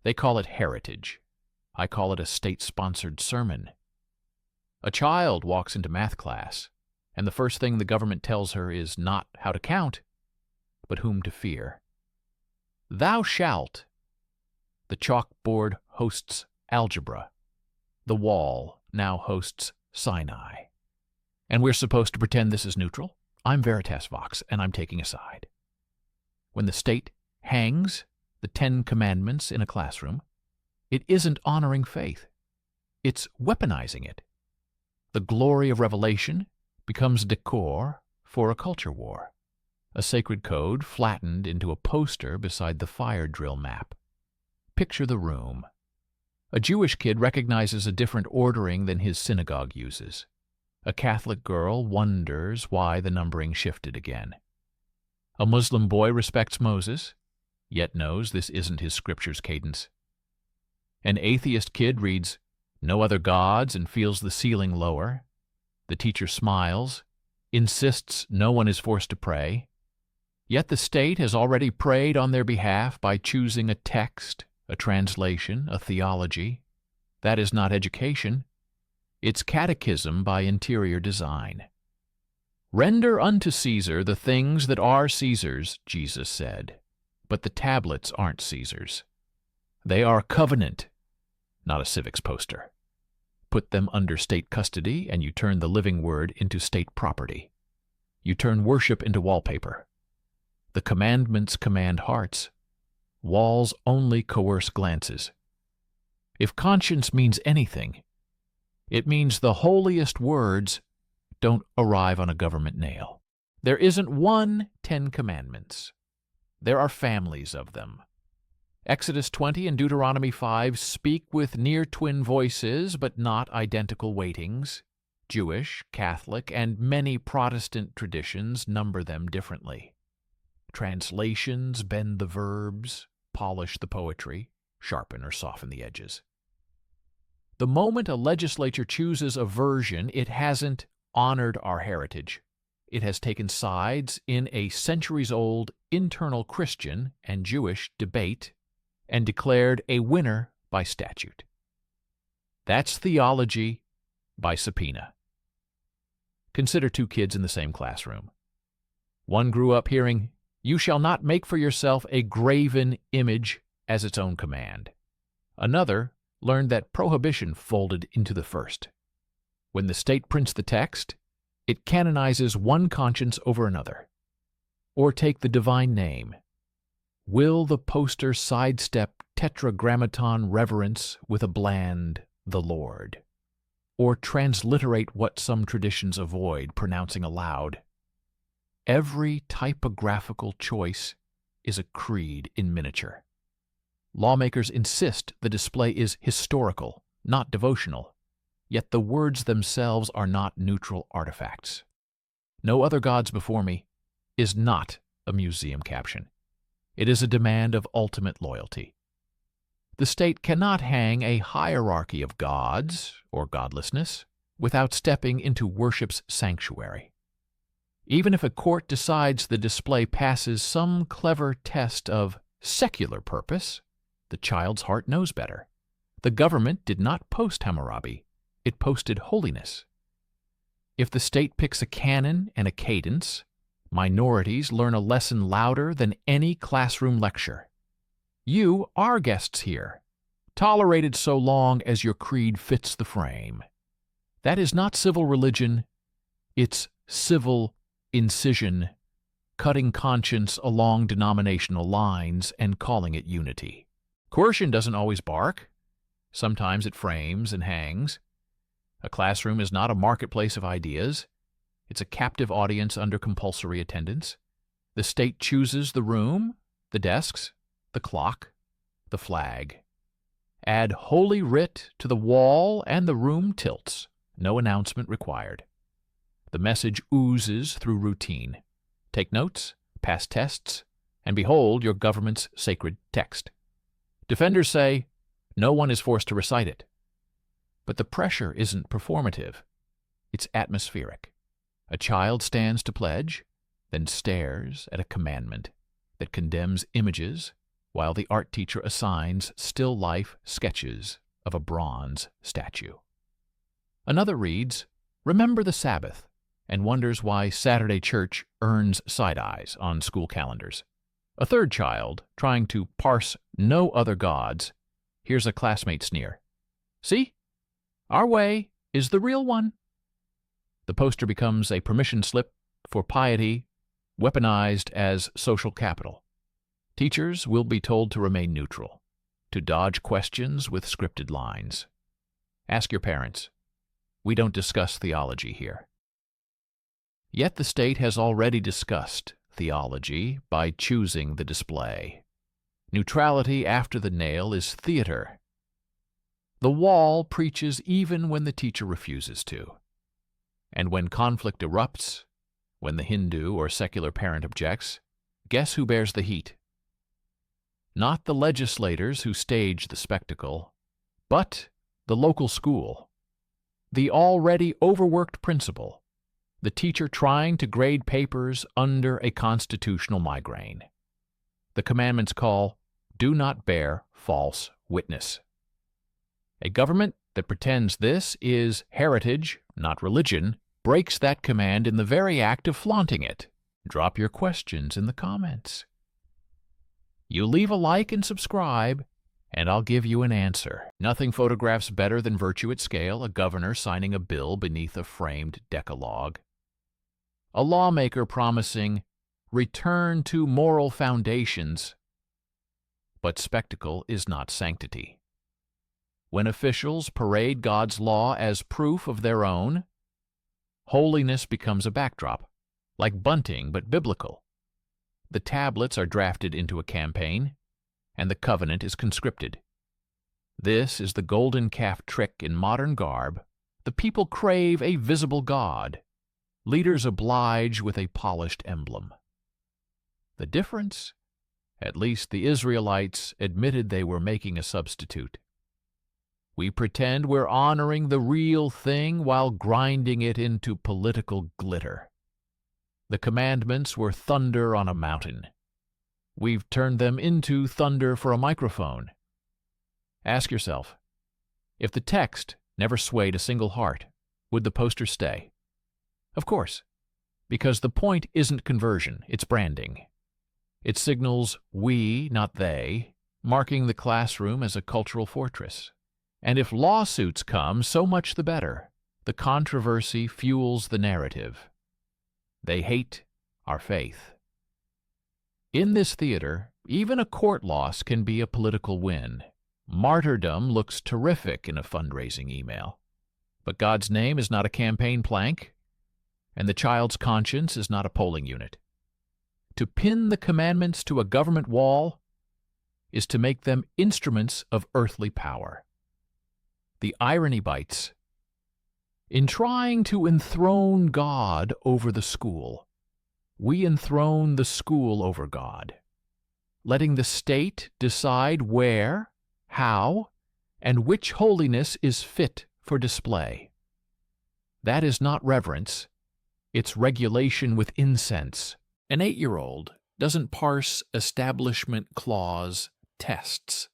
They call it heritage. I call it a state-sponsored sermon. A child walks into math class, and the first thing the government tells her is not how to count, but whom to fear. Thou shalt. The chalkboard hosts algebra. The wall now hosts Sinai. And we're supposed to pretend this is neutral? I'm Veritas Vox, and I'm taking a side. When the state hangs the 10 Commandments in a classroom, it isn't honoring faith. It's weaponizing it. The glory of revelation becomes decor for a culture war, a sacred code flattened into a poster beside the fire drill map. Picture the room. A Jewish kid recognizes a different ordering than his synagogue uses. A Catholic girl wonders why the numbering shifted again. A Muslim boy respects Moses, yet knows this isn't his scripture's cadence. An atheist kid reads "No other gods" and feels the ceiling lower. The teacher smiles, insists no one is forced to pray. Yet the state has already prayed on their behalf by choosing a text, a translation, a theology. That is not education. It's catechism by interior design. "Render unto Caesar the things that are Caesar's," Jesus said. But the tablets aren't Caesar's. They are covenant, not a civics poster. Put them under state custody, and you turn the living word into state property. You turn worship into wallpaper. The commandments command hearts. Walls only coerce glances. If conscience means anything, it means the holiest words don't arrive on a government nail. There isn't one 10 Commandments. There are families of them. Exodus 20 and Deuteronomy 5 speak with near-twin voices, but not identical weightings. Jewish, Catholic, and many Protestant traditions number them differently. Translations bend the verbs, polish the poetry, sharpen or soften the edges. The moment a legislature chooses a version, it hasn't honored our heritage. It has taken sides in a centuries-old internal Christian and Jewish debate and declared a winner by statute. That's theology by subpoena. Consider 2 kids in the same classroom. One grew up hearing, "You shall not make for yourself a graven image," as its own command. Another learned that prohibition folded into the first. When the state prints the text, it canonizes one conscience over another. Or take the divine name. Will the poster sidestep tetragrammaton reverence with a bland "the Lord"? Or transliterate what some traditions avoid pronouncing aloud? Every typographical choice is a creed in miniature. Lawmakers insist the display is historical, not devotional, yet the words themselves are not neutral artifacts. "No other gods before me" is not a museum caption. It is a demand of ultimate loyalty. The state cannot hang a hierarchy of gods or godlessness without stepping into worship's sanctuary. Even if a court decides the display passes some clever test of secular purpose, the child's heart knows better. The government did not post Hammurabi. It posted holiness. If the state picks a canon and a cadence, minorities learn a lesson louder than any classroom lecture. You are guests here, tolerated so long as your creed fits the frame. That is not civil religion, it's civil incision, cutting conscience along denominational lines and calling it unity. Coercion doesn't always bark. Sometimes it frames and hangs. A classroom is not a marketplace of ideas. It's a captive audience under compulsory attendance. The state chooses the room, the desks, the clock, the flag. Add Holy Writ to the wall and the room tilts. No announcement required. The message oozes through routine. Take notes, pass tests, and behold your government's sacred text. Defenders say, no one is forced to recite it. But the pressure isn't performative. It's atmospheric. A child stands to pledge, then stares at a commandment that condemns images while the art teacher assigns still life sketches of a bronze statue. Another reads, "Remember the Sabbath," and wonders why Saturday church earns side eyes on school calendars. A third child, trying to parse no other gods, hears a classmate sneer. "See? Our way is the real one." The poster becomes a permission slip for piety, weaponized as social capital. Teachers will be told to remain neutral, to dodge questions with scripted lines. Ask your parents. We don't discuss theology here. Yet the state has already discussed theology by choosing the display. Neutrality after the nail is theater. The wall preaches even when the teacher refuses to. And when conflict erupts, when the Hindu or secular parent objects, guess who bears the heat? Not the legislators who stage the spectacle, but the local school. The already overworked principal, the teacher trying to grade papers under a constitutional migraine. The commandments call, "Do not bear false witness." A government that pretends this is heritage, not religion, breaks that command in the very act of flaunting it. Drop your questions in the comments. You leave a like and subscribe, and I'll give you an answer. Nothing photographs better than virtue at scale, a governor signing a bill beneath a framed decalogue. A lawmaker promising return to moral foundations. But spectacle is not sanctity. When officials parade God's law as proof of their own, holiness becomes a backdrop, like bunting but biblical. The tablets are drafted into a campaign, and the covenant is conscripted. This is the golden calf trick in modern garb. The people crave a visible God. Leaders oblige with a polished emblem. The difference? At least the Israelites admitted they were making a substitute. We pretend we're honoring the real thing while grinding it into political glitter. The commandments were thunder on a mountain. We've turned them into thunder for a microphone. Ask yourself, if the text never swayed a single heart, would the poster stay? Of course, because the point isn't conversion, it's branding. It signals we, not they, marking the classroom as a cultural fortress. And if lawsuits come, so much the better. The controversy fuels the narrative. They hate our faith. In this theater, even a court loss can be a political win. Martyrdom looks terrific in a fundraising email. But God's name is not a campaign plank, and the child's conscience is not a polling unit. To pin the commandments to a government wall is to make them instruments of earthly power. The irony bites. In trying to enthrone God over the school, we enthrone the school over God, letting the state decide where, how, and which holiness is fit for display. That is not reverence, it's regulation with incense. An 8-year-old doesn't parse establishment clause tests.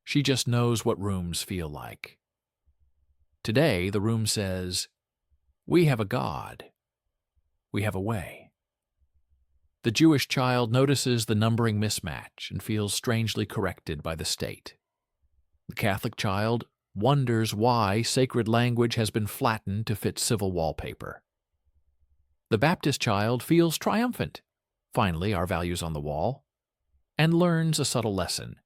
She just knows what rooms feel like. Today, the room says, we have a God. We have a way. The Jewish child notices the numbering mismatch and feels strangely corrected by the state. The Catholic child wonders why sacred language has been flattened to fit civil wallpaper. The Baptist child feels triumphant, finally our values on the wall, and learns a subtle lesson.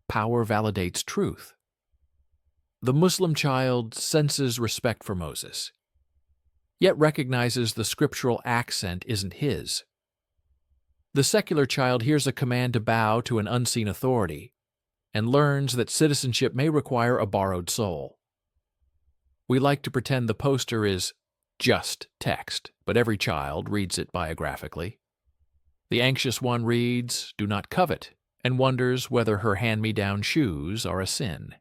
Power validates truth. The Muslim child senses respect for Moses, yet recognizes the scriptural accent isn't his. The secular child hears a command to bow to an unseen authority and learns that citizenship may require a borrowed soul. We like to pretend the poster is just text, but every child reads it biographically. The anxious one reads, "Do not covet," and wonders whether her hand-me-down shoes are a sin.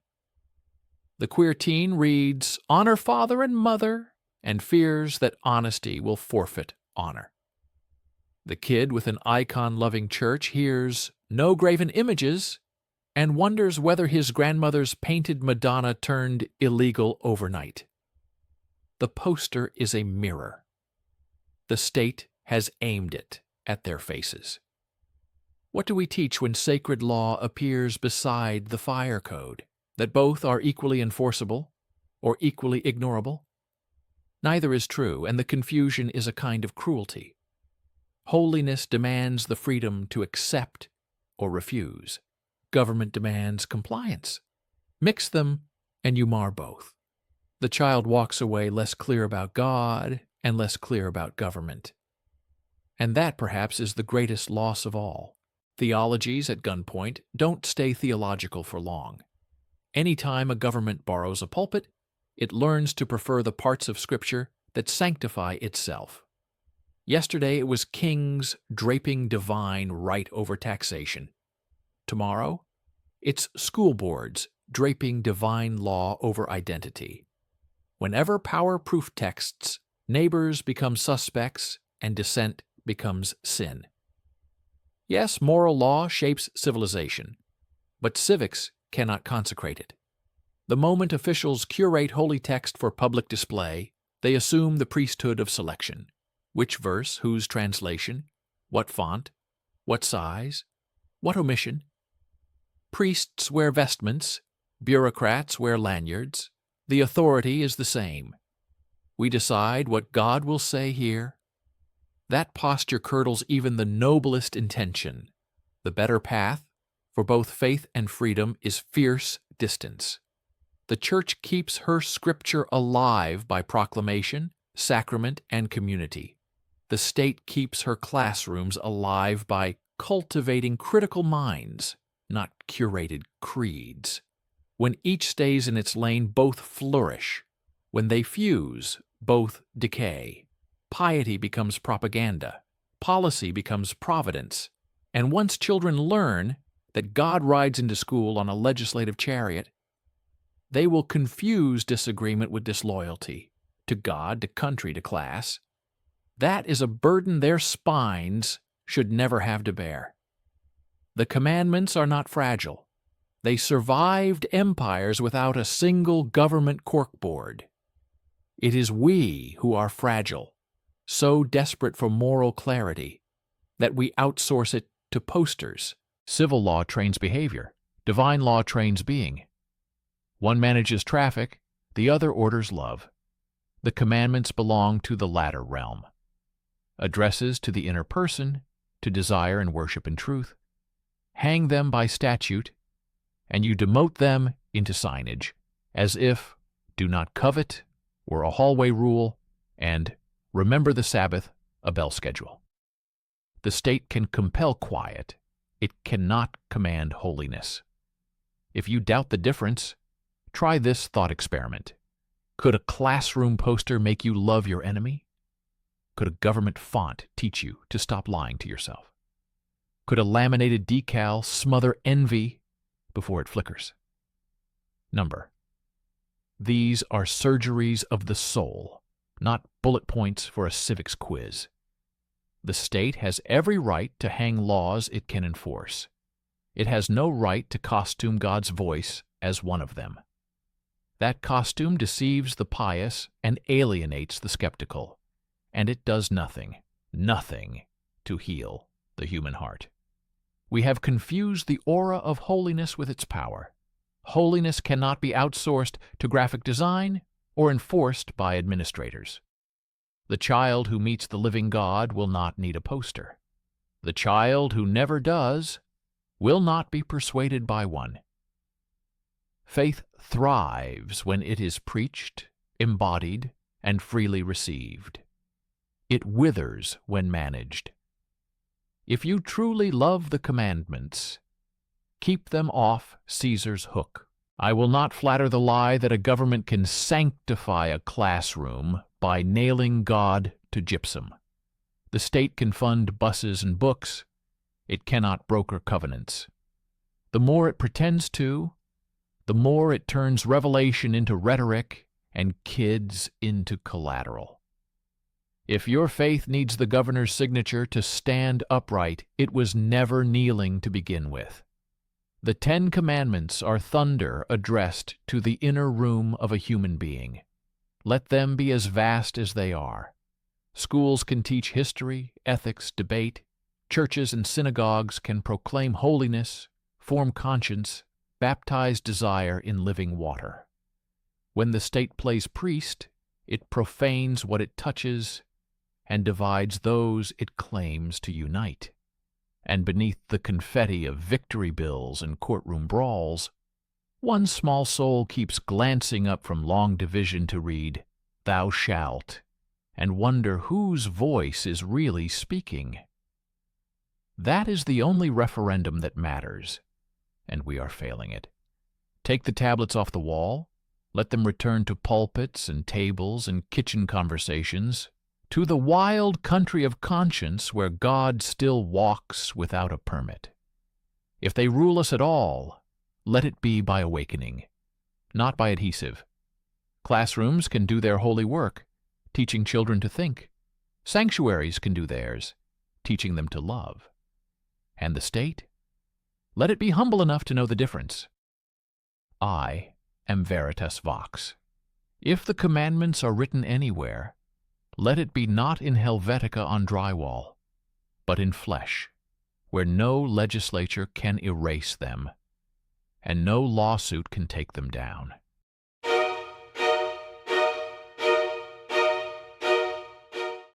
The queer teen reads, "Honor father and mother," and fears that honesty will forfeit honor. The kid with an icon-loving church hears, no graven images, and wonders whether his grandmother's painted Madonna turned illegal overnight. The poster is a mirror. The state has aimed it at their faces. What do we teach when sacred law appears beside the fire code? That both are equally enforceable or equally ignorable? Neither is true, and the confusion is a kind of cruelty. Holiness demands the freedom to accept or refuse. Government demands compliance. Mix them, and you mar both. The child walks away less clear about God and less clear about government. And that, perhaps, is the greatest loss of all. Theologies at gunpoint don't stay theological for long. Any time a government borrows a pulpit, it learns to prefer the parts of Scripture that sanctify itself. Yesterday it was kings draping divine right over taxation. Tomorrow, it's school boards draping divine law over identity. Whenever power proof texts, neighbors become suspects and dissent becomes sin. Yes, moral law shapes civilization, but civics cannot consecrate it. The moment officials curate holy text for public display, they assume the priesthood of selection. Which verse, whose translation, what font, what size, what omission? Priests wear vestments, bureaucrats wear lanyards. The authority is the same. We decide what God will say here. That posture curdles even the noblest intention. The better path, for both faith and freedom, is fierce distance. The Church keeps her Scripture alive by proclamation, sacrament, and community. The state keeps her classrooms alive by cultivating critical minds, not curated creeds. When each stays in its lane, both flourish. When they fuse, both decay. Piety becomes propaganda. Policy becomes providence. And once children learn that God rides into school on a legislative chariot, they will confuse disagreement with disloyalty to God, to country, to class. That is a burden their spines should never have to bear. The commandments are not fragile. They survived empires without a single government corkboard. It is we who are fragile, so desperate for moral clarity that we outsource it to posters. Civil law trains behavior. Divine law trains being. One manages traffic, the other orders love. The commandments belong to the latter realm. Addresses to the inner person, to desire and worship in truth. Hang them by statute, and you demote them into signage, as if do not covet were a hallway rule, and remember the Sabbath a bell schedule. The state can compel quiet. It cannot command holiness. If you doubt the difference, try this thought experiment. Could a classroom poster make you love your enemy? Could a government font teach you to stop lying to yourself? Could a laminated decal smother envy before it flickers? Number. These are surgeries of the soul, not bullet points for a civics quiz. The state has every right to hang laws it can enforce. It has no right to costume God's voice as one of them. That costume deceives the pious and alienates the skeptical, and it does nothing to heal the human heart. We have confused the aura of holiness with its power. Holiness cannot be outsourced to graphic design or enforced by administrators. The child who meets the living God will not need a poster. The child who never does will not be persuaded by one. Faith thrives when it is preached, embodied, and freely received. It withers when managed. If you truly love the commandments, keep them off Caesar's hook. I will not flatter the lie that a government can sanctify a classroom by nailing God to gypsum. The state can fund buses and books. It cannot broker covenants. The more it pretends to, the more it turns revelation into rhetoric and kids into collateral. If your faith needs the governor's signature to stand upright, it was never kneeling to begin with. The 10 Commandments are thunder addressed to the inner room of a human being. Let them be as vast as they are. Schools can teach history, ethics, debate. Churches and synagogues can proclaim holiness, form conscience, baptize desire in living water. When the state plays priest, it profanes what it touches and divides those it claims to unite. And beneath the confetti of victory bills and courtroom brawls, one small soul keeps glancing up from long division to read, "Thou shalt," and wonder whose voice is really speaking. That is the only referendum that matters, and we are failing it. Take the tablets off the wall, let them return to pulpits and tables and kitchen conversations, to the wild country of conscience where God still walks without a permit. If they rule us at all, let it be by awakening, not by adhesive. Classrooms can do their holy work, teaching children to think. Sanctuaries can do theirs, teaching them to love. And the state? Let it be humble enough to know the difference. I am Veritas Vox. If the commandments are written anywhere, let it be not in Helvetica on drywall, but in flesh, where no legislature can erase them, and no lawsuit can take them down.